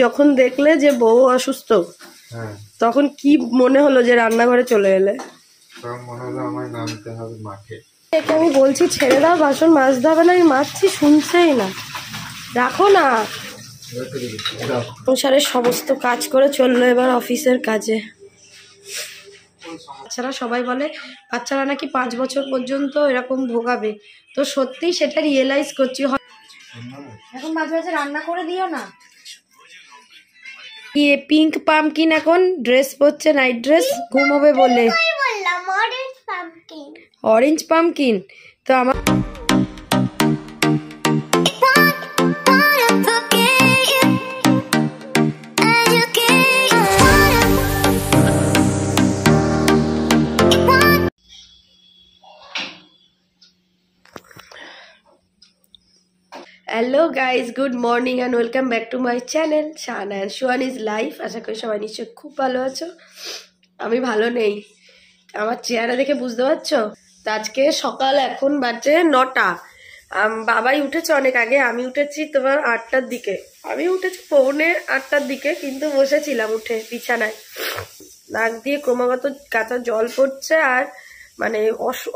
যখন দেখলে যে বউ অসুস্থ তখন কি মনে হলো যে রান্নাঘরে চলে এলে? তখন মনে হলো আমায় নামতে হবে মাঠে। একে আমি বলছি ছেড়ে দাও, বাসন মাজতে হবে না, আমি মাজছি, শুনছেই না। রাখো না। সংসারের সমস্ত কাজ করে চললো এবার অফিসের কাজে। বাচ্চারা সবাই বলে বাচ্চারা নাকি 5 বছর পর্যন্ত এরকম ভোগাবে, তো সত্যি সেটা রিয়েলাইজ করছি। এখন মাঝে মাঝে রান্না করে দিও না। পিঙ্ক পামকিন এখন ড্রেস পরছে, নাইট ড্রেস, ঘুমোবে বলে। অরেঞ্জ পামকিন তো আমার hello guys, good morning and welcome back to my channel Shahana and সুহান ইজ লাইফ। আশা করি সবাই নিশ্চয়ই খুব ভালো আছো। আমি ভালো নেই, আমার চেহারা দেখে বুঝতে পারছো। তো আজকে সকাল, এখন বাজে 9টা। বাবাই উঠেছে অনেক আগে, আমি উঠেছি তোমার 8টার দিকে। আমি উঠেছি 7:45-8টার দিকে, কিন্তু বসেছিলাম উঠে বিছানায়। নাক দিয়ে ক্রমাগত কাঁচা জল পড়ছে আর মানে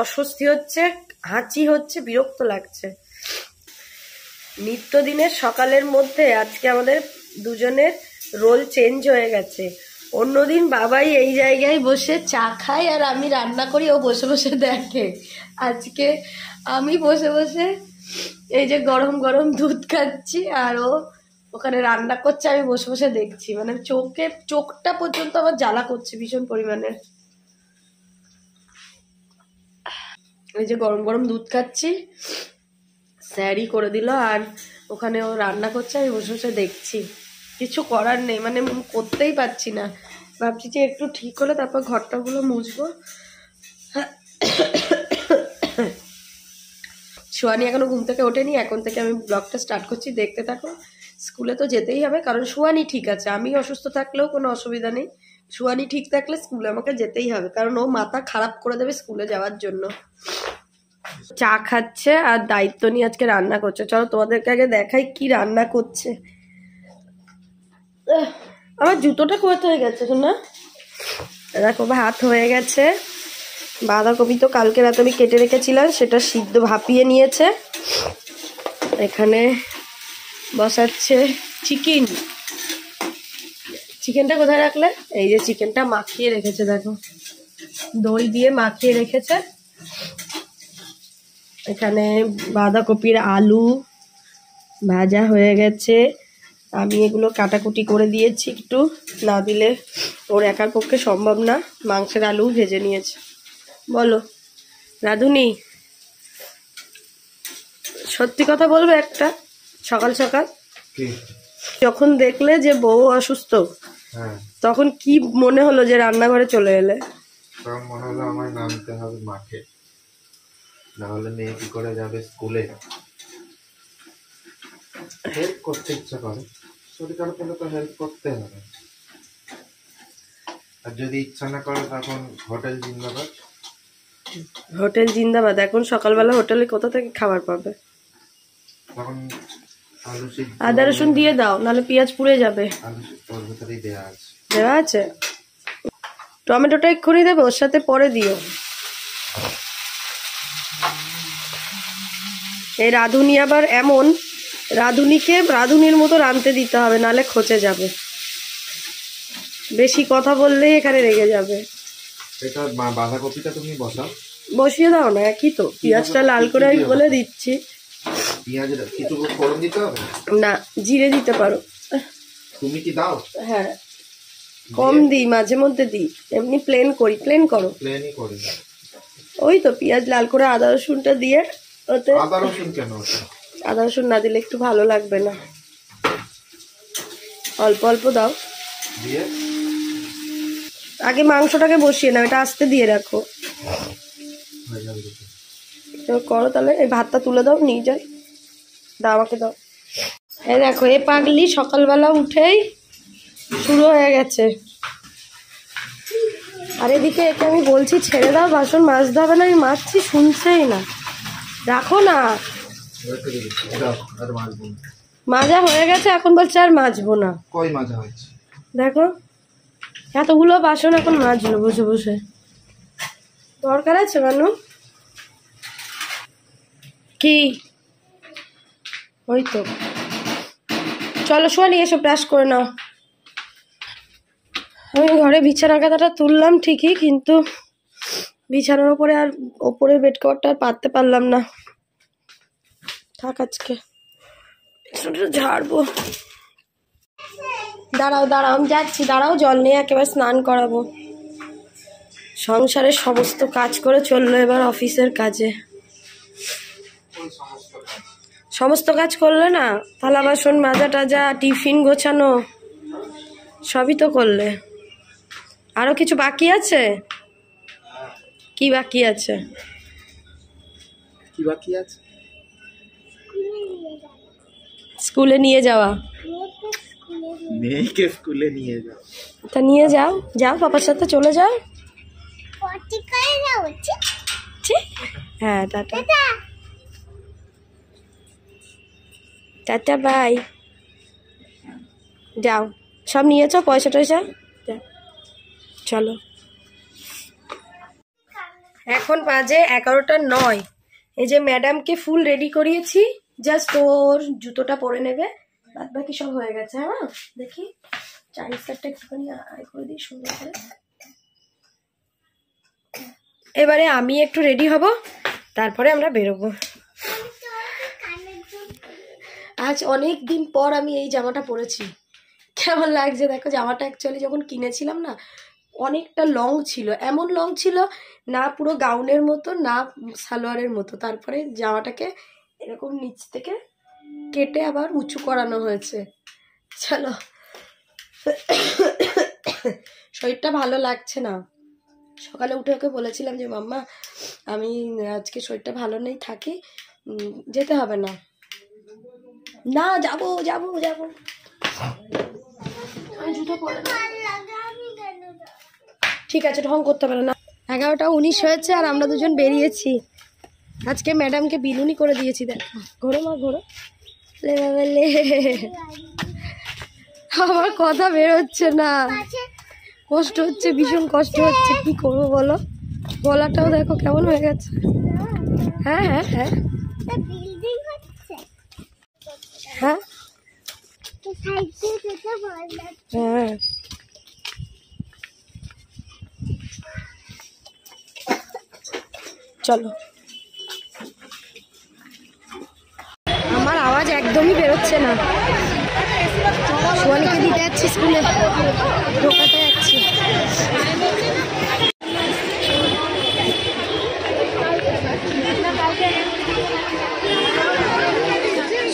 অস্বস্তি হচ্ছে, হাঁচি হচ্ছে, বিরক্ত লাগছে। নিত্যদিনের সকালের মধ্যে আজকে আমাদের দুজনের রোল চেঞ্জ হয়ে গেছে। অন্যদিন বাবাই এই জায়গায় বসে চা খায় আর আমি রান্না করি, ও বসে বসে দেখে। আজকে আমি বসে বসে এই যে গরম গরম দুধ খাচ্ছি আর ও ওখানে রান্না করছে, আমি বসে বসে দেখছি। মানে চোখটা পর্যন্ত আমার জ্বালা করছে ভীষণ পরিমাণে। এই যে গরম গরম দুধ খাচ্ছি, স্যারই করে দিল আর ওখানে ও রান্না করছে, আমি বসে বসে দেখছি। কিছু করার নেই, মানে করতেই পারছি না। ভাবছি যে একটু ঠিক হলে তারপর ঘরটাগুলো মুছবো। সুহানি এখনো ঘুম থেকে ওঠেনি, এখন থেকে আমি ব্লগটা স্টার্ট করছি, দেখতে থাকো। স্কুলে তো যেতেই হবে, কারণ সুহানি ঠিক আছে। আমি অসুস্থ থাকলেও কোনো অসুবিধা নেই, সুহানি ঠিক থাকলে স্কুলে আমাকে যেতেই হবে, কারণ ও মাথা খারাপ করে দেবে স্কুলে যাওয়ার জন্য। চা খাচ্ছে আর দায়িত্ব নিয়ে আজকে রান্না করছে। চলো তোমাদেরকে আগে দেখাই কি রান্না করছে। আমার জুতোটা কোথায় হয়ে গেছে না? দেখো ভাত হয়ে গেছে। বাঁধাকপি তো কালকে রাতে আমি কেটে রেখেছিলাম, সেটা সিদ্ধ ভাপিয়ে নিয়েছে। এখানে বসাচ্ছে চিকেন। চিকেনটা কোথায় রাখলে? এই যে চিকেনটা মাখিয়ে রেখেছে, দেখো দই দিয়ে মাখিয়ে রেখেছে। এখানে বাঁধাকপির আলু ভাজা হয়ে গেছে, আমি এগুলো কাটাকুটি করে দিয়েছি একটু, না দিলে ওর একার পক্ষে সম্ভব না। মাংসের আলু ভেজে নিয়েছে। বলো রাধুনি, সত্যি কথা বলবে একটা? সকাল সকাল যখন দেখলে যে বউ অসুস্থ তখন কি মনে হলো যে রান্নাঘরে চলে এলে? তখন মনে হলো আমায় নামতে হবে মাঠে, নাহলে মেয়ে কি করে যাবে স্কুলে। হেল্প করতে ইচ্ছা করে, শরীর খারাপ হলে তো হেল্প করতে হবে। আর যদি ইচ্ছা না করে তখন হোটেল জিন্দাবাদ। হোটেল জিন্দাবাদ। এখন সকালবেলা হোটেলে কোথা থেকে খাবার পাবে? তখন আলু সিদ্ধ, আদা রসুন দিয়ে দাও, নাহলে পেঁয়াজ পুড়ে যাবে। আলু সিদ্ধ ওর ভেতরেই দেওয়া আছে। দেওয়া আছে? টমেটোটা এক্ষুনি দেবে, ওর সাথে পরে দিও। এই রাঁধুনি আবার এমন, রাঁধুনিকে রাঁধুনির মতো রাঁধতে দিতে হবে, নাহলে খচে যাবে। বেশি কথা বললেই এখানে রেগে যাবে। এটা বাঁধাকপিটা তুমি বসাও, বসিয়ে দাও না, একই তো। পেঁয়াজটা লাল করে আমি বলে দিচ্ছি। পেঁয়াজের কিছু ফোড়ন দিতে হবে না, জিরে দিতে পারো। তুমি কি দাও? হ্যাঁ, কম দিই, মাঝে মধ্যে দিই, এমনি প্লেন করি। প্লেন করো? প্লেনই করি। ওই তো পেঁয়াজ লাল করে আদা রসুনটা দিয়ে ওতে। আদা রসুন কেন? আদা রসুন না দিলে একটু ভালো লাগবে না, অল্প অল্প দাও। দিয়ে আগে মাংসটাকে বসিয়ে নাও, এটা আস্তে দিয়ে রাখো। করো তাহলে। এই ভাতটা তুলে দাও, নিয়ে যাই, দাও আমাকে দাও। এই দেখো, এ পাগলি সকালবেলা উঠেই শুরু হয়ে গেছে। আর এদিকে একে আমি বলছি ছেড়ে দাও, বাসন মাজতে হবে না, আমি মাজছি, শুনছেই না। রাখো না। মাজা হয়ে গেছে, এখন বলছে আর মাজবো না। কই মাজা হয়েছে? দেখো এতগুলো বাসন এখন মাজলো বসে বসে। দরকার আছে মানু? কি ওই তো, চলো শোয়ানি এসো ব্রাশ করে নাও। আমি ঘরে বিছানা কাঁথাটা তুললাম ঠিকই, কিন্তু বিছানার উপরে আর ওপরের বেড কভারটা আর পাততে পারলাম না। থাক আজকে ঝাড়বো। দাঁড়াও দাঁড়াও, আমি যাচ্ছি, দাঁড়াও, জল নিয়ে একেবারে স্নান করাবো। সংসারের সমস্ত কাজ করে চললো এবার অফিসের কাজে। সমস্ত কাজ করলে না, থালা বাসন মাজা টাজা, টিফিন গোছানো, সবই তো করলে। আরো কিছু বাকি আছে? কি বাকি আছে? কি বাকি আছে? স্কুলে নিয়ে যাওয়া। মেয়েকে স্কুলে নিয়ে যাও। তা নিয়ে যাও, যাও পাপার সাথে চলে যাও। হ্যাঁ টাটা টাটা বাই। যাও, সব নিয়েছো পয়সা টয়সা? চলো। এখন বাজে 11:09। এই যে ম্যাডামকে ফুল রেডি করিয়েছি, জাস্ট ওর জুতোটা পরে নেবে, বাদ বাকি সব হয়ে গেছে। হ্যাঁ দেখি চাইনিজ কাটটা একটুখানি আয় করে দিই সুন্দর করে। এবারে আমি একটু রেডি হব, তারপরে আমরা বেরোবো। আজ অনেক দিন পর আমি এই জামাটা পরেছি, কেমন লাগছে দেখো। জামাটা অ্যাকচুয়ালি যখন কিনেছিলাম না, অনেকটা লং ছিল, এমন লং ছিল না পুরো গাউনের মতো না সালোয়ারের মতো। তারপরে জামাটাকে এরকম নিচ থেকে কেটে আবার উঁচু করানো হয়েছে। চলো, শরীরটা ভালো লাগছে না। সকালে উঠে ওকে বলেছিলাম যে মাম্মা আমি আজকে শরীরটা ভালো নেই, থাকি, যেতে হবে না। না যাবো যাবো যাবো, জুতো পরে ঠিক আছে, ঢং করতে পারে না। 11:19 হয়েছে আর আমরা দুজন বেরিয়েছি। আজকে ম্যাডামকে বিলুনি করে দিয়েছি। দেখো ঘোরো মা ঘোরো, লে আমার কথা বেরোচ্ছে না, কষ্ট হচ্ছে, ভীষণ কষ্ট হচ্ছে, কি করবো বলো। গলাটাও দেখো কেমন হয়ে গেছে। হ্যাঁ হ্যাঁ হ্যাঁ হ্যাঁ হ্যাঁ চলো। আমার আওয়াজ একদমই বেরোচ্ছে না। সোয়ানিকে দিতে যাচ্ছি স্কুলে, ঢোকাতে যাচ্ছি।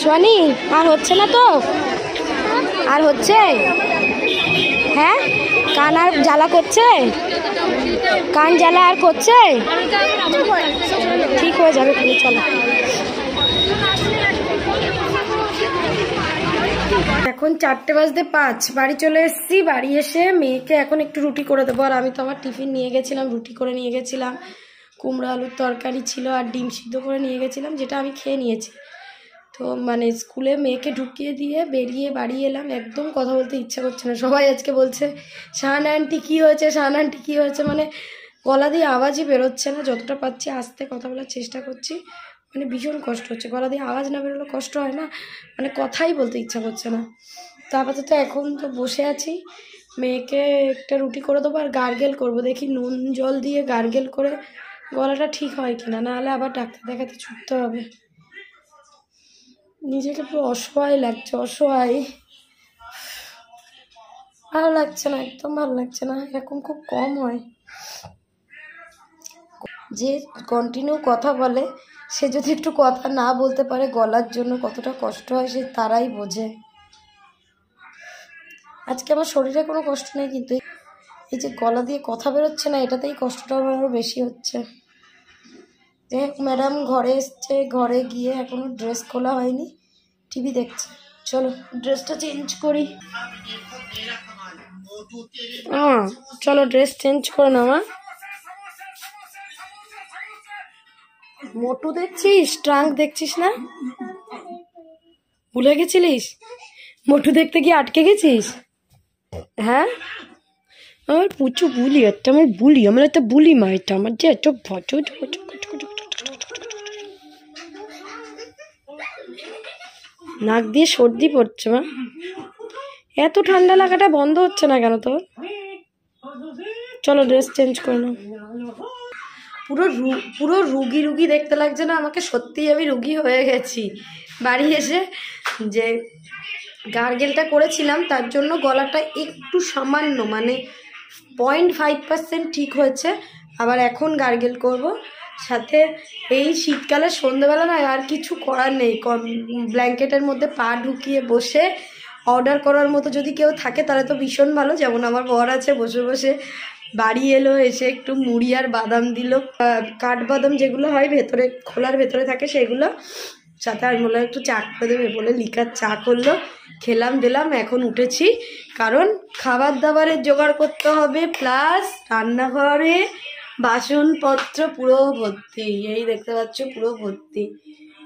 সোয়ানি আর হচ্ছে না তো? আর হচ্ছে? হ্যাঁ কান আর জ্বালা করছে? কান জ্বালা আর করছে? ঠিক হয়ে যাবে তুমি, চলো। এখন 4:05, বাড়ি চলে এসেছি। বাড়ি এসে মেয়েকে এখন একটু রুটি করে দেবো। আর আমি তো আমার টিফিন নিয়ে গেছিলাম, রুটি করে নিয়ে গেছিলাম, কুমড়ো আলুর তরকারি ছিল আর ডিম সিদ্ধ করে নিয়ে গেছিলাম, যেটা আমি খেয়ে নিয়েছি। তো মানে স্কুলে মেয়েকে ঢুকিয়ে দিয়ে বেরিয়ে বাড়ি এলাম, একদম কথা বলতে ইচ্ছা করছে না। সবাই আজকে বলছে শাহানা আন্টি কী হয়েছে, শাহানা আন্টি কী হয়েছে, মানে গলা দিয়ে আওয়াজই বেরোচ্ছে না। যতটা পাচ্ছি আস্তে কথা বলার চেষ্টা করছি, মানে ভীষণ কষ্ট হচ্ছে। গলা দিয়ে আওয়াজ না বেরোলে কষ্ট হয় না, মানে কথাই বলতে ইচ্ছা করছে না। তো আপাতত এখন তো বসে আছি, মেয়েকে একটা রুটি করে দেবো আর গার্গেল করবো, দেখি নুন জল দিয়ে গার্গেল করে গলাটা ঠিক হয় কিনা, নাহলে আবার ডাক্তার দেখাতে ছুটতে হবে। নিজেকে পুরো অসহায় লাগছে, অসহায়, ভালো লাগছে না, একদম ভালো লাগছে না। এরকম খুব কম হয়, যে কন্টিনিউ কথা বলে সে যদি একটু কথা না বলতে পারে গলার জন্য কতটা কষ্ট হয় সে তারাই বোঝে। আজকে আমার শরীরে কোনো কষ্ট নেই, কিন্তু এই যে গলা দিয়ে কথা বেরোচ্ছে না, এটাতেই কষ্টটা আমার আরও বেশি হচ্ছে। যাই হোক, ম্যাডাম ঘরে এসছে, ঘরে গিয়ে এখনো ড্রেস খোলা হয়নি, টিভি দেখছে। চলো ড্রেসটা চেঞ্জ করি। চলো ড্রেস চেঞ্জ করে নাও। মোটু দেখছিস, ট্রাঙ্ক দেখছিস না? ভুলে গেছিলিস? মোটু দেখতে গিয়ে আটকে গেছিস? হ্যাঁ, আমার প্রচুর বুলি, আমার একটা বুলি মা, এটা আমার যে এত নাক দিয়ে সর্দি পড়ছে মা। এত ঠান্ডা লাগাটা বন্ধ হচ্ছে না কেন তোর? চলো ড্রেস চেঞ্জ করে নাও। পুরো রুগী দেখতে লাগছে না আমাকে? সত্যি আমি রুগী হয়ে গেছি। বাড়ি এসে যে গার্গেলটা করেছিলাম তার জন্য গলাটা একটু সামান্য মানে 0.5% ঠিক হয়েছে। আবার এখন গার্গেল করব। সাথে এই শীতকালে সন্ধ্যেবেলা না আর কিছু করার নেই, ব্ল্যাঙ্কেটের মধ্যে পা ঢুকিয়ে বসে অর্ডার করার মতো যদি কেউ থাকে তাহলে তো ভীষণ ভালো। যেমন আমার বর আছে, বসে বসে বাড়ি এলো, এসে একটু মুড়ি আর বাদাম দিল, কাঠবাদাম যেগুলো হয় ভেতরে, খোলার ভেতরে থাকে সেগুলো, সাথে আমি বললাম একটু চা করে দেবে, বলে লিকার চা করলো, খেলাম দিলাম। এখন উঠেছি কারণ খাবার দাবারের জোগাড় করতে হবে, প্লাস রান্নাঘরে বাসনপত্র পুরো ভর্তি। এই দেখতে পাচ্ছ পুরো ভর্তি,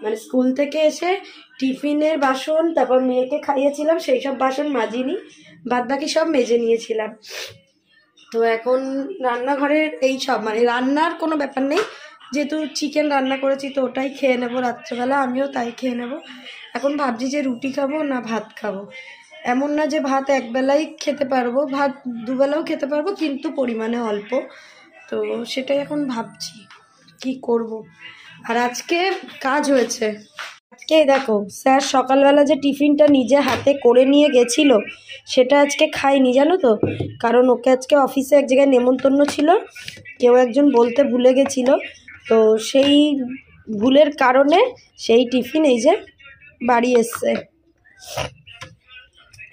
মানে স্কুল থেকে এসে টিফিনের বাসন, তারপর মেয়েকে খাইয়েছিলাম সেই সব বাসন মাজিনি, বাদ বাকি সব মেজে নিয়েছিলাম। তো এখন রান্নাঘরের এই সব, মানে রান্নার কোনো ব্যাপার নেই, যেহেতু চিকেন রান্না করেছি তো ওটাই খেয়ে নেবো রাত্রেবেলা, আমিও তাই খেয়ে নেব। এখন ভাবছি যে রুটি খাবো না ভাত খাবো। এমন না যে ভাত একবেলাই খেতে পারবো, ভাত দুবেলাও খেতে পারবো, কিন্তু পরিমাণে অল্প। তো সেটাই এখন ভাবছি কি করব। আর আজকে কাজ হয়েছে, আজকে দেখো স্যার সকালবেলা যে টিফিনটা নিজে হাতে করে নিয়ে গেছিল সেটা আজকে খাইনি, জানো তো? কারণ ওকে আজকে অফিসে এক জায়গায় নেমন্তন্ন ছিল, কেউ একজন বলতে ভুলে গেছিল, তো সেই ভুলের কারণে সেই টিফিন এই যে বাড়ি এসছে।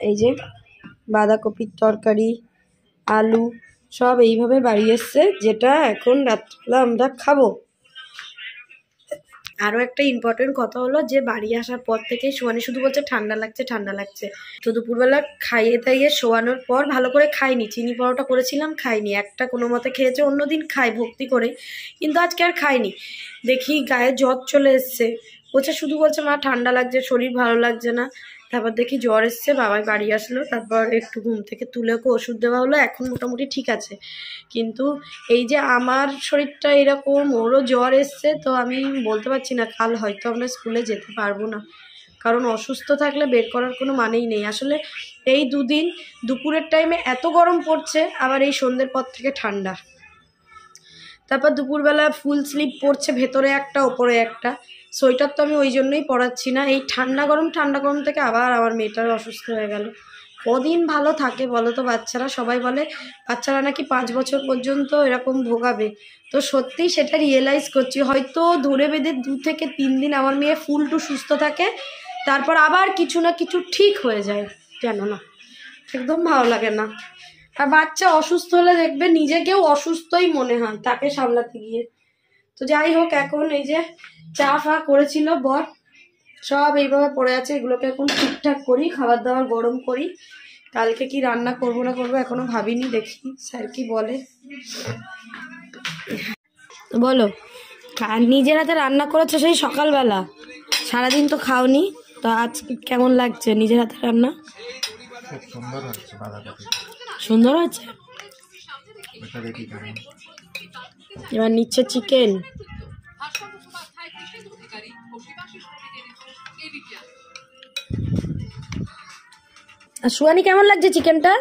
এই যে বাঁধাকপির তরকারি, আলু সব এইভাবে বাড়ি এসছে, যেটা এখন রাত্রিবেলা আমরা খাবো। আরও একটা ইম্পর্টেন্ট কথা হলো যে বাড়ি আসার পর থেকে সোয়ানি শুধু বলছে ঠান্ডা লাগছে ঠান্ডা লাগছে। তো দুপুরবেলা খাইয়ে দাইয়ে শোয়ানোর পর ভালো করে খাইনি, চিনি পরোটা করেছিলাম খাইনি, একটা কোনো মতে খেয়েছে, অন্যদিন খাই ভক্তি করে, কিন্তু আজকে আর খাইনি। দেখি গায়ে জ্বর চলে এসছে, বলছে শুধু বলছে মা ঠান্ডা লাগছে, শরীর ভালো লাগছে না। তারপর দেখি জ্বর এসছে, বাবাই বাড়ি আসলো, তারপর একটু ঘুম থেকে তুলে ওকে ওষুধ দেওয়া হলো, এখন মোটামুটি ঠিক আছে। কিন্তু এই যে আমার শরীরটা এরকম, ওরও জ্বর এসছে, তো আমি বলতে পারছি না, কাল হয়তো আমরা স্কুলে যেতে পারবো না, কারণ অসুস্থ থাকলে বের করার কোনো মানেই নেই। আসলে এই দুদিন দুপুরের টাইমে এত গরম পড়ছে, আবার এই সন্ধ্যের পর থেকে ঠান্ডা, তারপর দুপুরবেলা ফুল স্লিপ পড়ছে, ভেতরে একটা ওপরে একটা। সোয়েটার তো আমি ওই জন্যই পরাচ্ছি না, এই ঠান্ডা গরম থেকে আবার আমার মেয়েটার অসুস্থ হয়ে গেল। কদিন ভালো থাকে বলো তো বাচ্চারা? সবাই বলে বাচ্চারা নাকি 5 বছর পর্যন্ত এরকম ভোগাবে, তো সত্যি সেটা রিয়েলাইজ করছি। হয়তো ধরে বেঁধে 2 থেকে 3 দিন আমার মেয়ে ফুল টু সুস্থ থাকে, তারপর আবার কিছু না কিছু ঠিক হয়ে যায়, জানো না, একদম ভালো লাগে না। আর বাচ্চা অসুস্থ হলে দেখবে নিজেকেও অসুস্থই মনে হয় তাকে সামলাতে গিয়ে। তো যাই হোক, এখন এই যে চা ফা করেছিল বর, সব এইভাবে পড়ে আছে, এগুলোকে এখন ঠিকঠাক করি, খাবার দাবার গরম করি। কালকে কি রান্না করবো না করবো এখনো ভাবিনি, দেখি স্যার কি বলে। বলো, নিজের হাতে রান্না করেছো সেই সকালবেলা, সারাদিন তো খাওনি, তো আজকে কেমন লাগছে নিজের হাতে রান্না? সুন্দর হয়েছে। এবার নিচ্ছে চিকেন। আর সুয়ানি কেমন লাগছে চিকেনটা?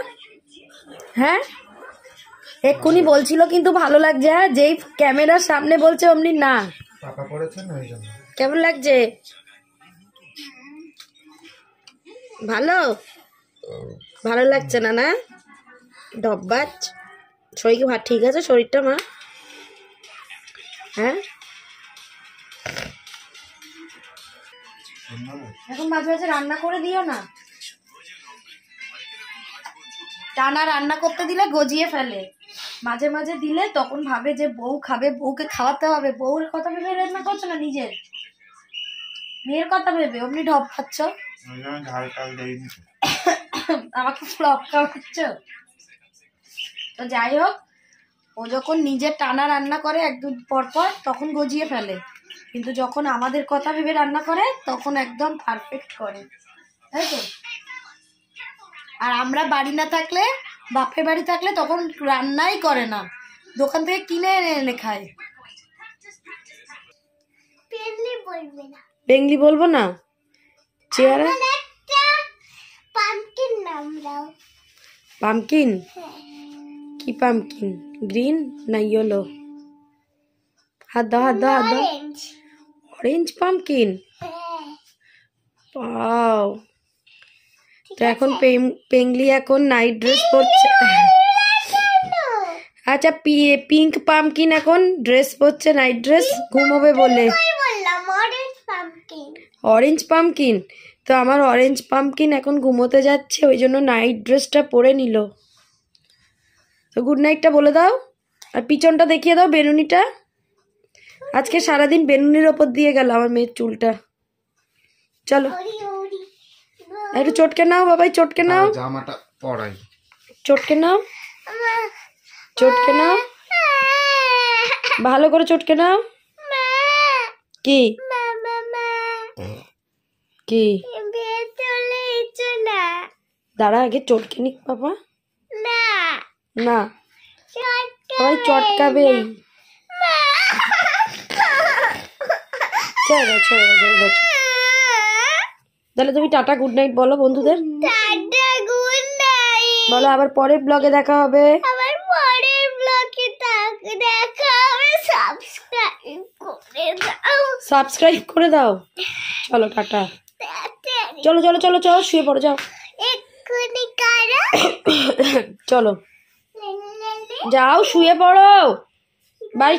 হ্যাঁ এক্ষুনি বলছিল কিন্তু ভালো লাগছে, হ্যাঁ যেই ক্যামেরার সামনে বলছে অমনি না। কেমন লাগছে? ভালো ভালো লাগছে না? না ডব্বাচ, শরীর ঠিক আছে শরীরটা মা? হ্যাঁ এখন মাঝে মাঝে রান্না করে দিও না, টানা রান্না করতে দিলে গজিয়ে ফেলে, মাঝে মাঝে দিলে তখন ভাবে যে বউ খাবে, বউকে খাওয়াতে হবে, বউর কথা ভেবে রান্না করছো না, নিজের মেয়ের কথা ভেবে অমনি ঢপ খাচ্ছ, আমাকে ফ্লপ খাওয়াচ্ছ। তো যাই হোক, ও যখন নিজের টানা রান্না করে 1-2 পর পর তখন গজিয়ে ফেলে, কিন্তু যখন আমাদের কথা ভেবে রান্না করে তখন একদম পারফেক্ট করে, তাই তো? আর আমরা বাড়ি না থাকলে, বাপের বাড়ি থাকলে তখন রান্নাই করে না, দোকান থেকে কিনে এনে এনে খায়। বেঙ্গলি বলবো না, চেহারা পামকিন। কি পামকিন? গ্রিন না ইয়েলো? হাত দাও, হাত দাও, হাত দাও। Orange pumpkin, wow. তো এখন পেঙ্গলি এখন নাইট ড্রেস পরছে। আচ্ছা, পিঙ্ক পামকিন এখন ড্রেস পরছে, নাইট ড্রেস, ঘুমোবে বলে। অরেঞ্জ পামকিন, তো আমার অরেঞ্জ পামকিন এখন ঘুমোতে যাচ্ছে, ওই জন্য নাইট ড্রেসটা পরে নিল। তো গুড নাইটটা বলে দাও, আর পিছনটা দেখিয়ে দাও, বেনুনিটা। আজকে সারাদিন বেনুনির ওপর দিয়ে গেল আমার মেয়ের চুলটা। চলো একটু চটকে নাও বাবাই, চটকে নাও, জামাটা পরাই, চটকে নাও, চটকে নাও, ভালো করে চটকে নাও। কি কি? দাঁড়া আগে চটকে নিক বাবা। না, সবাই চটকাবেই। তাহলে তুমি টাটা গুড নাইট বলো বন্ধুদের, বলো। আবার পরের ব্লগে দেখা হবে। সাবস্ক্রাইব করে দাও। চলো টাটা, চলো চলো চলো চলো, শুয়ে পড়ো, যাও। চলো যাও, শুয়ে পড়ো, বাড়ি